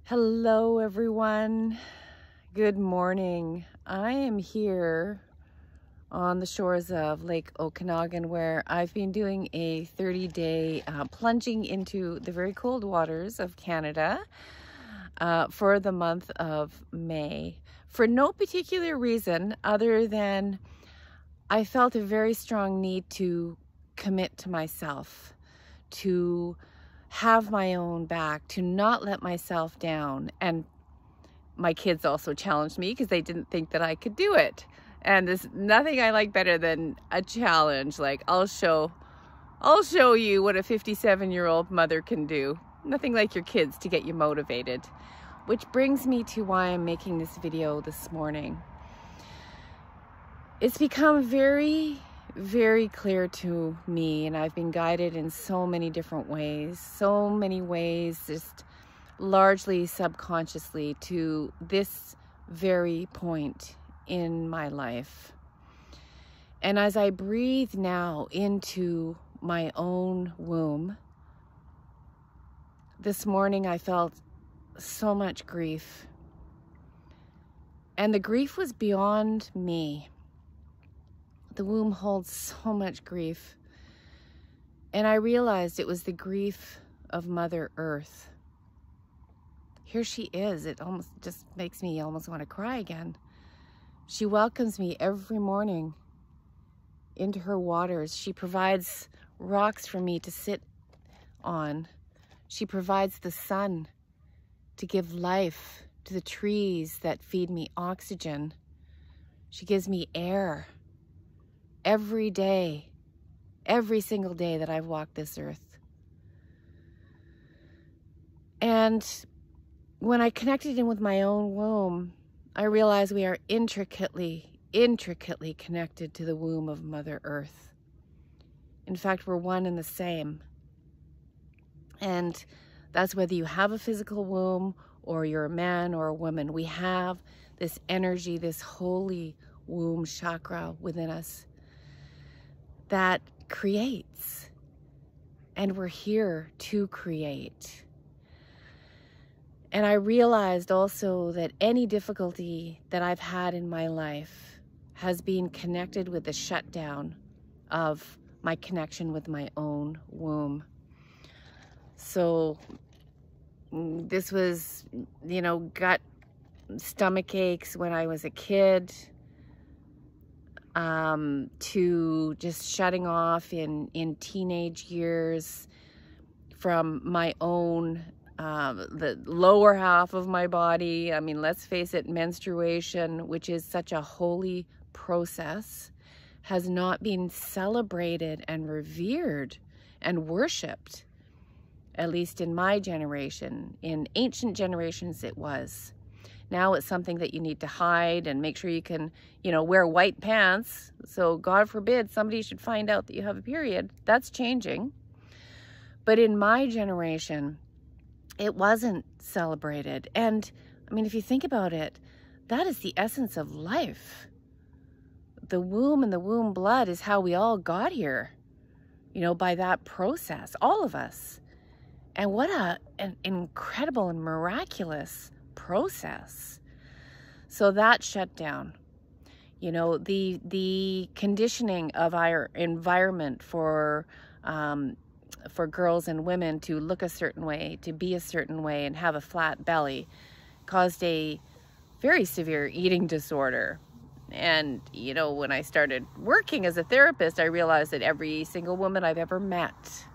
Hello, everyone. Good morning. I am here on the shores of Lake Okanagan, where I've been doing a 30-day plunging into the very cold waters of Canada for the month of May, for no particular reason other than I felt a very strong need to commit to myself, to have my own back, to not let myself down. And my kids also challenged me because they didn't think that I could do it. And there's nothing I like better than a challenge. Like, I'll show you what a 57-year-old mother can do. Nothing like your kids to get you motivated. Which brings me to why I'm making this video this morning. It's become very clear to me, and I've been guided in so many different ways, just largely subconsciously, to this very point in my life. And as I breathe now into my own womb, this morning I felt so much grief. And the grief was beyond me. The womb holds so much grief. And I realized it was the grief of Mother Earth. Here she is. It almost just makes me almost want to cry again. She welcomes me every morning into her waters. She provides rocks for me to sit on. She provides the sun to give life to the trees that feed me oxygen. She gives me air. Every day, every single day that I've walked this earth. And when I connected in with my own womb, I realized we are intricately connected to the womb of Mother Earth. In fact, we're one and the same. And that's whether you have a physical womb or you're a man or a woman. We have this energy, this holy womb chakra within us that creates, and we're here to create. And I realized also that any difficulty that I've had in my life has been connected with the shutdown of my connection with my own womb. So this was, gut, stomach aches when I was a kid, to just shutting off in teenage years from my own, the lower half of my body. I mean, let's face it, menstruation, which is such a holy process, has not been celebrated and revered and worshipped, at least in my generation. In ancient generations, it was. Now it's something that you need to hide and make sure you can, wear white pants. So God forbid somebody should find out that you have a period. That's changing. But in my generation, it wasn't celebrated. And I mean, if you think about it, that is the essence of life. The womb and the womb blood is how we all got here, by that process, all of us. And what an incredible and miraculous process. So that shut down. The conditioning of our environment for girls and women to look a certain way, to be a certain way, and have a flat belly caused a very severe eating disorder. And, when I started working as a therapist, I realized that every single woman I've ever met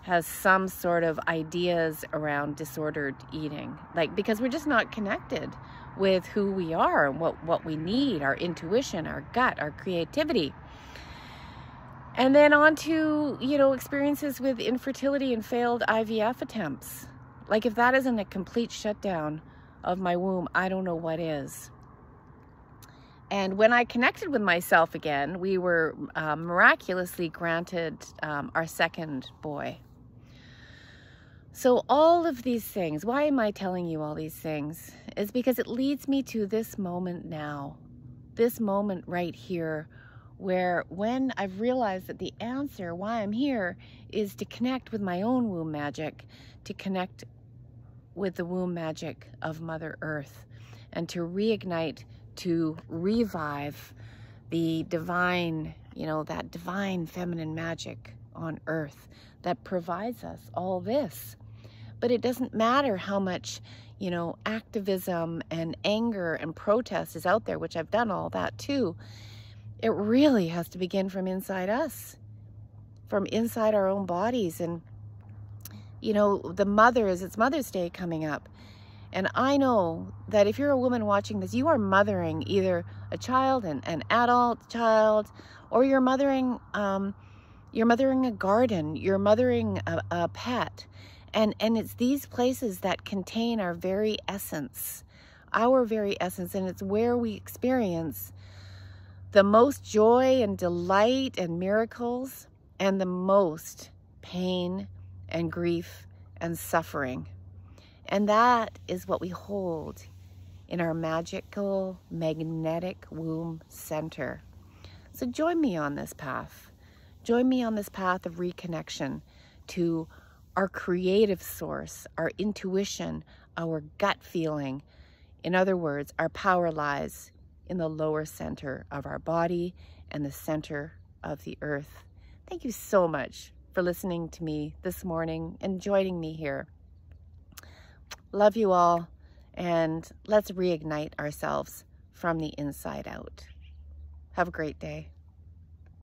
has some sort of ideas around disordered eating, because we're just not connected with who we are and what we need, our intuition, our gut, our creativity. And then on to, experiences with infertility and failed IVF attempts. If that isn't a complete shutdown of my womb, I don't know what is. And when I connected with myself again, we were miraculously granted our second boy. So all of these things, why am I telling you all these things? Is because it leads me to this moment now, this moment right here, where when I've realized that the answer why I'm here is to connect with my own womb magic, to connect with the womb magic of Mother Earth and to reignite, to revive the divine, you know, that divine feminine magic on Earth that provides us all this. But it doesn't matter how much, you know, activism and anger and protest is out there, which I've done all that too. It really has to begin from inside us, from inside our own bodies. And, you know, it's Mother's Day coming up. And I know that if you're a woman watching this, you are mothering either a child, an adult child, or you're mothering a garden, you're mothering a pet. And it's these places that contain our very essence, and it's where we experience the most joy and delight and miracles, and the most pain and grief and suffering. And that is what we hold in our magical, magnetic womb center. So join me on this path. Join me on this path of reconnection to our creative source, our intuition, our gut feeling. In other words, our power lies in the lower center of our body and the center of the earth. Thank you so much for listening to me this morning and joining me here. Love you all, and let's reignite ourselves from the inside out. Have a great day.